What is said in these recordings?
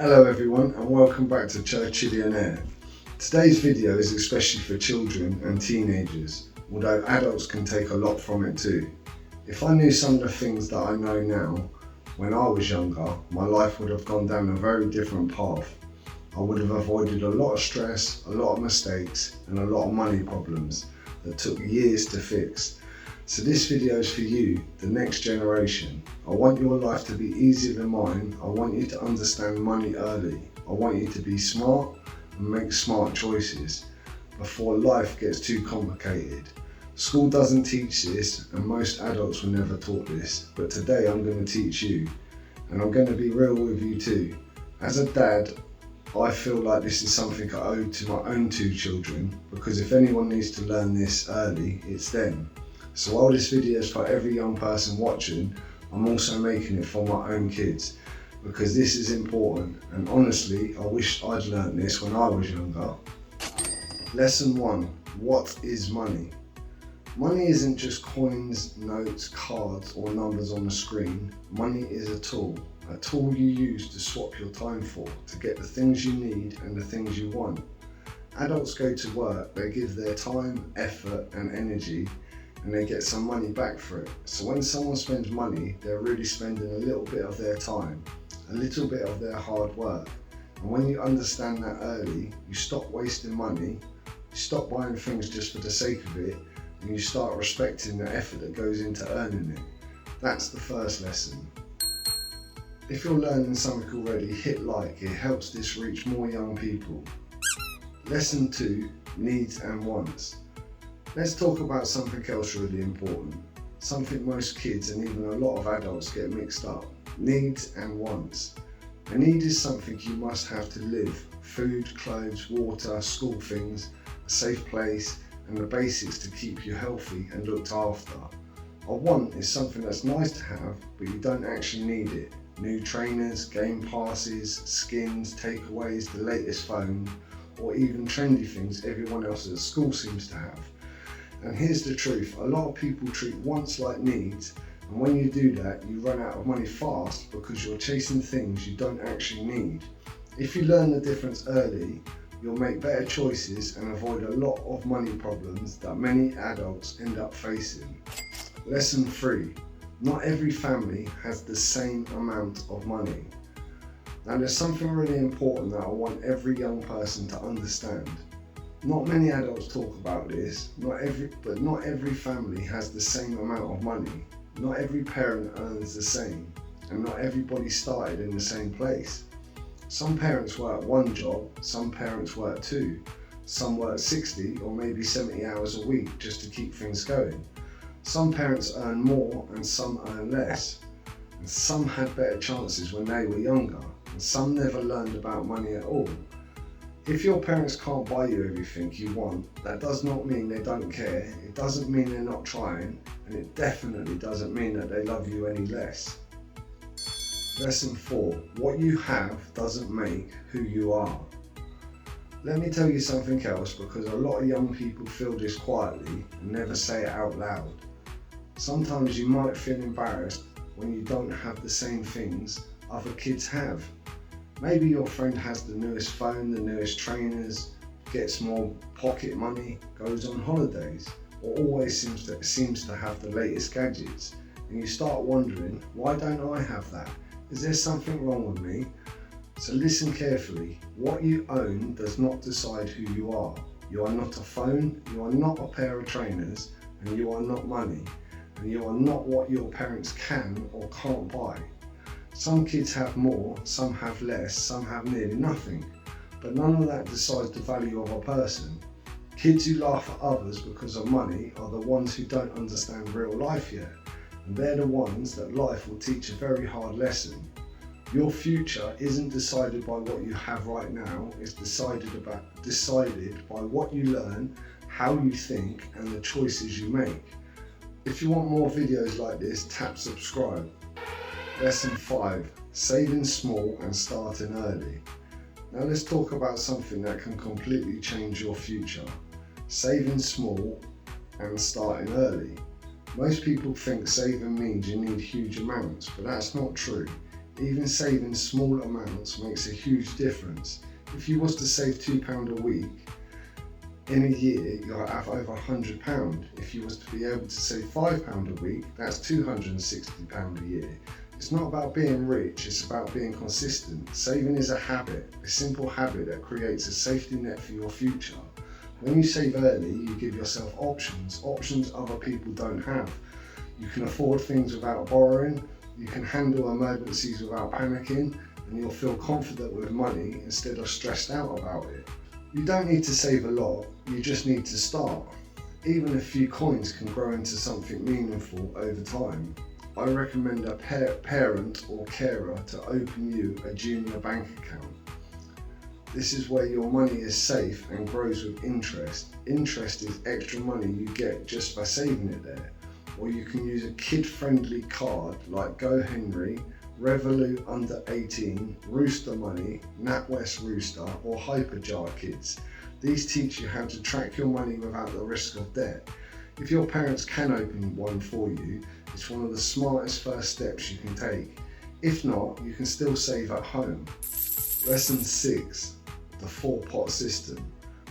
Hello everyone and welcome back to Churchillionaire. Today's video is especially for children and teenagers, although adults can take a lot from it too. If I knew some of the things that I know now, when I was younger, my life would have gone down a very different path. I would have avoided a lot of stress, a lot of mistakes and a lot of money problems that took years to fix. So this video is for you, the next generation. I want your life to be easier than mine. I want you to understand money early. I want you to be smart and make smart choices before life gets too complicated. School doesn't teach this and most adults were never taught this, but today I'm going to teach you, and I'm going to be real with you too. As a dad, I feel like this is something I owe to my own two children, because if anyone needs to learn this early, it's them. So while this video is for every young person watching, I'm also making it for my own kids, because this is important, and honestly, I wish I'd learned this when I was younger. Lesson 1. What is money? Money isn't just coins, notes, cards or numbers on the screen. Money is a tool you use to swap your time for, to get the things you need and the things you want. Adults go to work, they give their time, effort and energy, and they get some money back for it. So when someone spends money, they're really spending a little bit of their time, a little bit of their hard work. And when you understand that early, you stop wasting money, you stop buying things just for the sake of it, and you start respecting the effort that goes into earning it. That's the first lesson. If you're learning something already, hit like, it helps this reach more young people. Lesson 2, needs and wants. Let's talk about something else really important, something most kids and even a lot of adults get mixed up: needs and wants. A need is something you must have to live: food, clothes, water, school things, a safe place, and the basics to keep you healthy and looked after. A want is something that's nice to have, but you don't actually need it: new trainers, game passes, skins, takeaways, the latest phone, or even trendy things everyone else at school seems to have. And here's the truth, a lot of people treat wants like needs, and when you do that, you run out of money fast because you're chasing things you don't actually need. If you learn the difference early, you'll make better choices and avoid a lot of money problems that many adults end up facing. Lesson 3. Not every family has the same amount of money. Now there's something really important that I want every young person to understand. Not many adults talk about this, but not every family has the same amount of money. Not every parent earns the same, and not everybody started in the same place. Some parents work one job, some parents work two, some work 60 or maybe 70 hours a week just to keep things going. Some parents earn more and some earn less, and some had better chances when they were younger, and some never learned about money at all. If your parents can't buy you everything you want, that does not mean they don't care, it doesn't mean they're not trying, and it definitely doesn't mean that they love you any less. Lesson 4. What you have doesn't make who you are. Let me tell you something else, because a lot of young people feel this quietly and never say it out loud. Sometimes you might feel embarrassed when you don't have the same things other kids have. Maybe your friend has the newest phone, the newest trainers, gets more pocket money, goes on holidays, or always seems to have the latest gadgets. And you start wondering, why don't I have that? Is there something wrong with me? So listen carefully. What you own does not decide who you are. You are not a phone, you are not a pair of trainers, and you are not money. And you are not what your parents can or can't buy. Some kids have more, some have less, some have nearly nothing, but none of that decides the value of a person. Kids who laugh at others because of money are the ones who don't understand real life yet, and they're the ones that life will teach a very hard lesson. Your future isn't decided by what you have right now, it's decided by what you learn, how you think, and the choices you make. If you want more videos like this, tap subscribe. Lesson 5. Saving small and starting early. Now let's talk about something that can completely change your future. Saving small and starting early. Most people think saving means you need huge amounts, but that's not true. Even saving small amounts makes a huge difference. If you was to save £2 a week, in a year you'll have over £100. If you was to be able to save £5 a week, that's £260 a year. It's not about being rich, it's about being consistent. Saving is a habit, a simple habit that creates a safety net for your future. When you save early, you give yourself options other people don't have. You can afford things without borrowing, you can handle emergencies without panicking, and you'll feel confident with money instead of stressed out about it. You don't need to save a lot, you just need to start. Even a few coins can grow into something meaningful over time. I recommend a parent or carer to open you a junior bank account. This is where your money is safe and grows with interest. Interest is extra money you get just by saving it there. Or you can use a kid-friendly card like GoHenry, Revolut Under 18, Rooster Money, NatWest Rooster or Hyperjar Kids. These teach you how to track your money without the risk of debt. If your parents can open one for you, it's one of the smartest first steps you can take. If not, you can still save at home. Lesson 6, the 4-pot system.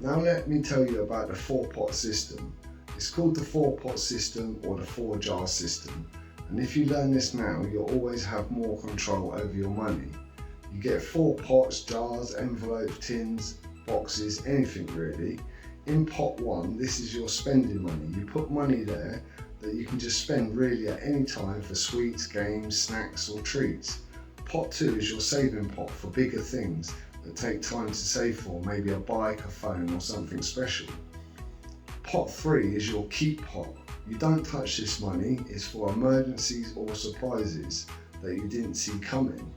Now let me tell you about the 4-pot system. It's called the 4-pot system or the 4-jar system. And if you learn this now, you'll always have more control over your money. You get 4 pots, jars, envelopes, tins, boxes, anything really. In pot 1, this is your spending money. You put money there that you can just spend really at any time for sweets, games, snacks or treats. Pot 2 is your saving pot for bigger things that take time to save for, maybe a bike, a phone or something special. Pot 3 is your keep pot. You don't touch this money, it's for emergencies or surprises that you didn't see coming.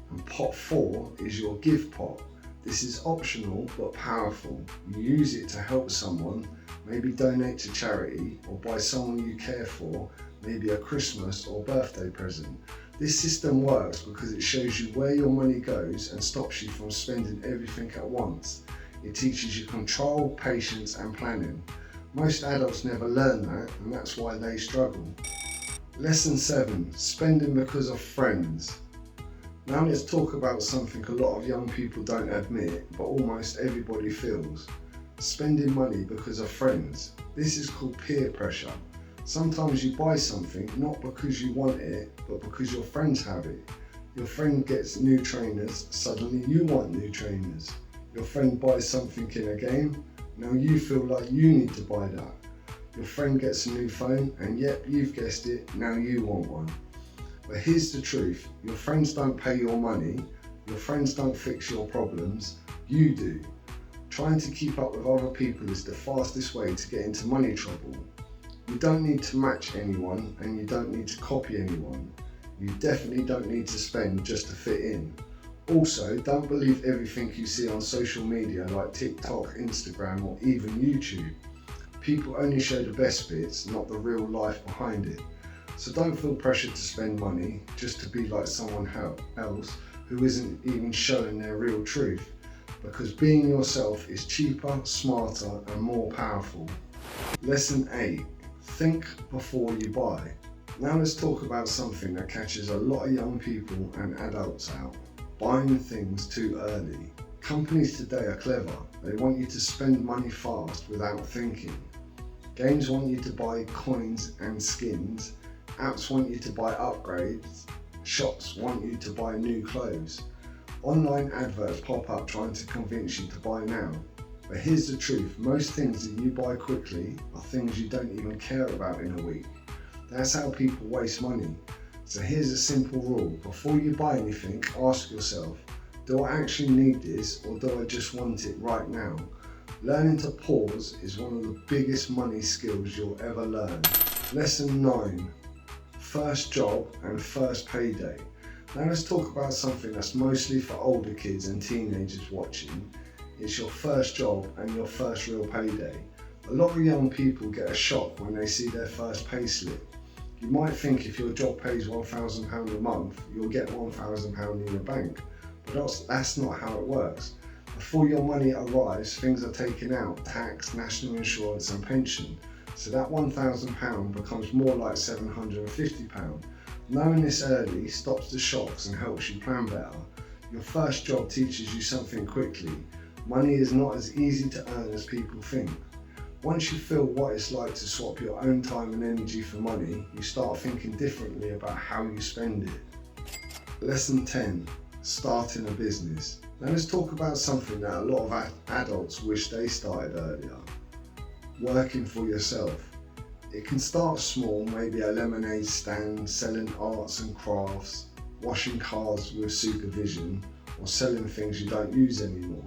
And pot 4 is your give pot. This is optional but powerful. You use it to help someone, maybe donate to charity or buy someone you care for, maybe a Christmas or birthday present. This system works because it shows you where your money goes and stops you from spending everything at once. It teaches you control, patience and planning. Most adults never learn that, and that's why they struggle. Lesson 7, spending because of friends. Now let's talk about something a lot of young people don't admit, but almost everybody feels. Spending money because of friends. This is called peer pressure. Sometimes you buy something not because you want it, but because your friends have it. Your friend gets new trainers, suddenly you want new trainers. Your friend buys something in a game, now you feel like you need to buy that. Your friend gets a new phone, and yep, you've guessed it, now you want one. But here's the truth, your friends don't pay your money, your friends don't fix your problems, you do. Trying to keep up with other people is the fastest way to get into money trouble. You don't need to match anyone, and you don't need to copy anyone. You definitely don't need to spend just to fit in. Also, don't believe everything you see on social media like TikTok, Instagram or even YouTube. People only show the best bits, not the real life behind it. So don't feel pressured to spend money just to be like someone else who isn't even showing their real truth. Because being yourself is cheaper, smarter and more powerful. Lesson 8, think before you buy. Now let's talk about something that catches a lot of young people and adults out. Buying things too early. Companies today are clever. They want you to spend money fast without thinking. Games want you to buy coins and skins. Apps want you to buy upgrades. Shops want you to buy new clothes. Online adverts pop up trying to convince you to buy now. But here's the truth, most things that you buy quickly are things you don't even care about in a week. That's how people waste money. So here's a simple rule, before you buy anything, ask yourself, do I actually need this or do I just want it right now? Learning to pause is one of the biggest money skills you'll ever learn. Lesson 9, first job and first payday. Now let's talk about something that's mostly for older kids and teenagers watching. It's your first job and your first real payday. A lot of young people get a shock when they see their first pay slip. You might think if your job pays £1,000 a month, you'll get £1,000 in your bank, but that's not how it works. Before your money arrives, things are taken out, tax, national insurance and pension. So that £1,000 becomes more like £750. Knowing this early stops the shocks and helps you plan better. Your first job teaches you something quickly. Money is not as easy to earn as people think. Once you feel what it's like to swap your own time and energy for money, you start thinking differently about how you spend it. Lesson 10. Starting a business. Now let's talk about something that a lot of adults wish they started earlier. Working for yourself. It can start small, maybe a lemonade stand, selling arts and crafts, washing cars with supervision, or selling things you don't use anymore.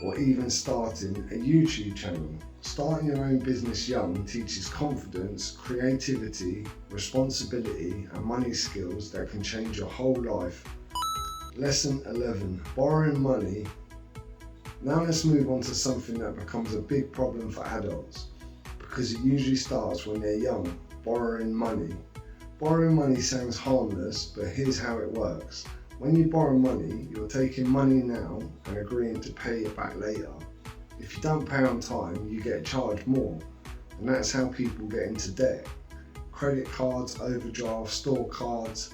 Or even starting a YouTube channel. Starting your own business young teaches confidence, creativity, responsibility, and money skills that can change your whole life. Lesson 11. Borrowing money. Now let's move on to something that becomes a big problem for adults, because it usually starts when they're young. Borrowing money. Borrowing money sounds harmless, but here's how it works. When you borrow money, you're taking money now and agreeing to pay it back later. If you don't pay on time, you get charged more, and that's how people get into debt. Credit cards, overdrafts, store cards,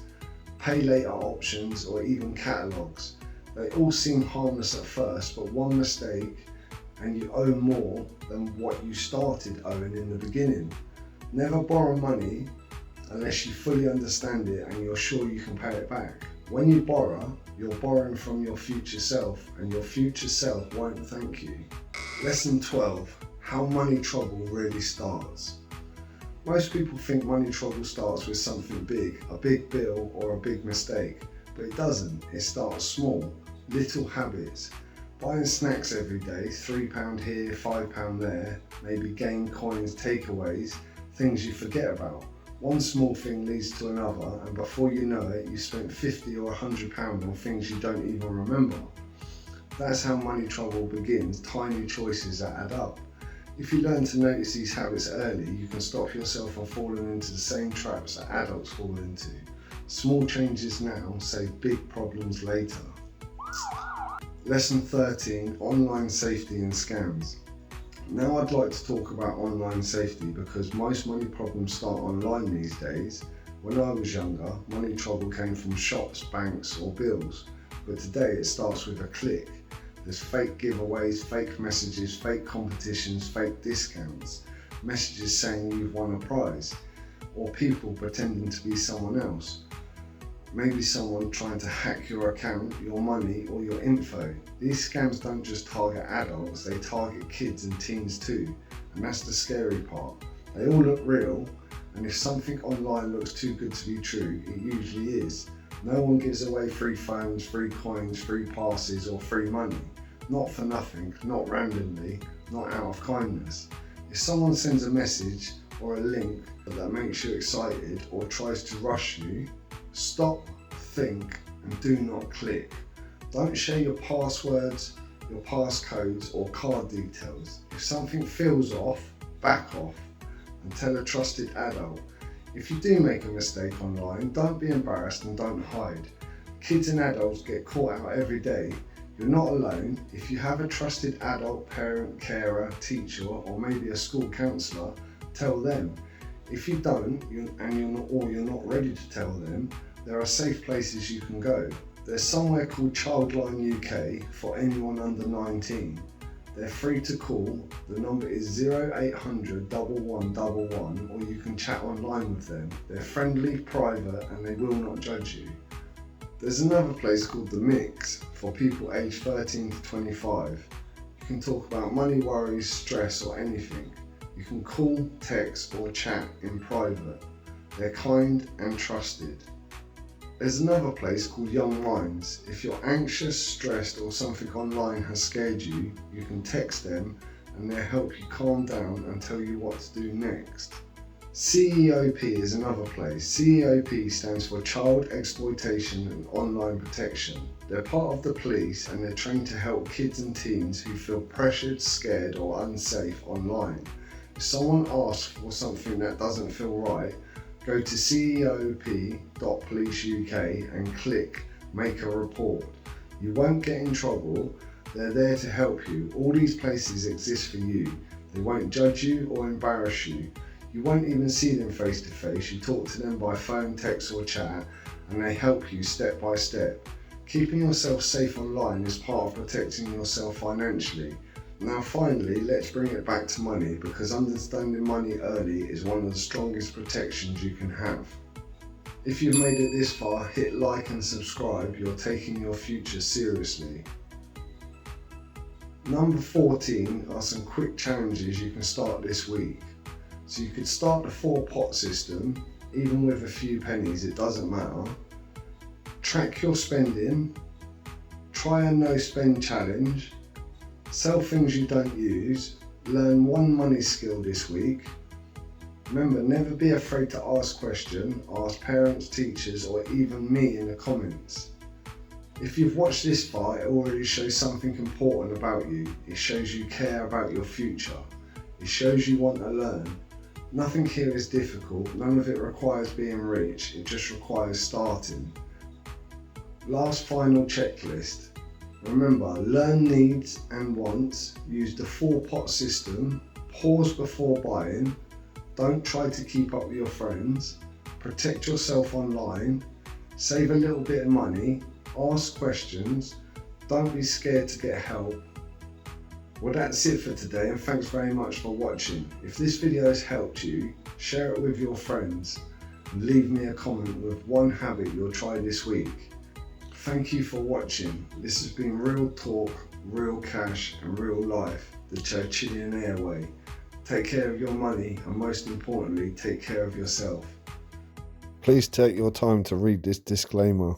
pay later options, or even catalogs. They all seem harmless at first, but one mistake and you owe more than what you started owing in the beginning. Never borrow money unless you fully understand it and you're sure you can pay it back. When you borrow, you're borrowing from your future self, and your future self won't thank you. Lesson 12. How money trouble really starts. Most people think money trouble starts with something big, a big bill or a big mistake, but it doesn't. It starts small, little habits. Buying snacks every day, £3 here, £5 there, maybe game coins, takeaways, things you forget about. One small thing leads to another, and before you know it, you spent £50 or £100 on things you don't even remember. That's how money trouble begins, tiny choices that add up. If you learn to notice these habits early, you can stop yourself from falling into the same traps that adults fall into. Small changes now save big problems later. Lesson 13. Online safety and scams. Now I'd like to talk about online safety because most money problems start online these days. When I was younger, money trouble came from shops, banks or bills, but today it starts with a click. There's fake giveaways, fake messages, fake competitions, fake discounts, messages saying you've won a prize, or people pretending to be someone else. Maybe someone trying to hack your account, your money or your info. These scams don't just target adults, they target kids and teens too, and that's the scary part. They all look real, and if something online looks too good to be true, it usually is. No one gives away free phones, free coins, free passes or free money. Not for nothing, not randomly, not out of kindness. If someone sends a message or a link that makes you excited or tries to rush you, stop, think, and do not click. Don't share your passwords, your passcodes, or card details. If something feels off, back off and tell a trusted adult. If you do make a mistake online, don't be embarrassed and don't hide. Kids and adults get caught out every day. You're not alone. If you have a trusted adult, parent, carer, teacher, or maybe a school counsellor, tell them. If you don't, you're not ready to tell them, there are safe places you can go. There's somewhere called Childline UK for anyone under 19. They're free to call. The number is 0800 1111, or you can chat online with them. They're friendly, private, and they will not judge you. There's another place called The Mix for people aged 13 to 25. You can talk about money worries, stress, or anything. You can call, text, or chat in private. They're kind and trusted. There's another place called Young Minds. If you're anxious, stressed, or something online has scared you, you can text them and they'll help you calm down and tell you what to do next. CEOP is another place. CEOP stands for Child Exploitation and Online Protection. They're part of the police and they're trained to help kids and teens who feel pressured, scared, or unsafe online. If someone asks for something that doesn't feel right, go to ceop.policeuk and click Make a Report. You won't get in trouble. They're there to help you. All these places exist for you. They won't judge you or embarrass you. You won't even see them face to face, you talk to them by phone, text or chat, and they help you step by step. Keeping yourself safe online is part of protecting yourself financially. Now finally, let's bring it back to money, because understanding money early is one of the strongest protections you can have. If you've made it this far, hit like and subscribe. You're taking your future seriously. Number 14 are some quick challenges you can start this week. So you could start the 4-pot system, even with a few pennies, it doesn't matter. Track your spending, try a no spend challenge, sell things you don't use, learn one money skill this week. Remember, never be afraid to ask questions, ask parents, teachers or even me in the comments. If you've watched this far, it already shows something important about you. It shows you care about your future. It shows you want to learn. Nothing here is difficult, none of it requires being rich, it just requires starting. Last final checklist. Remember, learn needs and wants, use the 4-pot system, pause before buying, don't try to keep up with your friends, protect yourself online, save a little bit of money, ask questions, don't be scared to get help. Well, that's it for today, and thanks very much for watching. If this video has helped you, share it with your friends and leave me a comment with one habit you'll try this week. Thank you for watching. This has been Real Talk, Real Cash and Real Life, the Churchillionaire way. Take care of your money and most importantly, take care of yourself. Please take your time to read this disclaimer.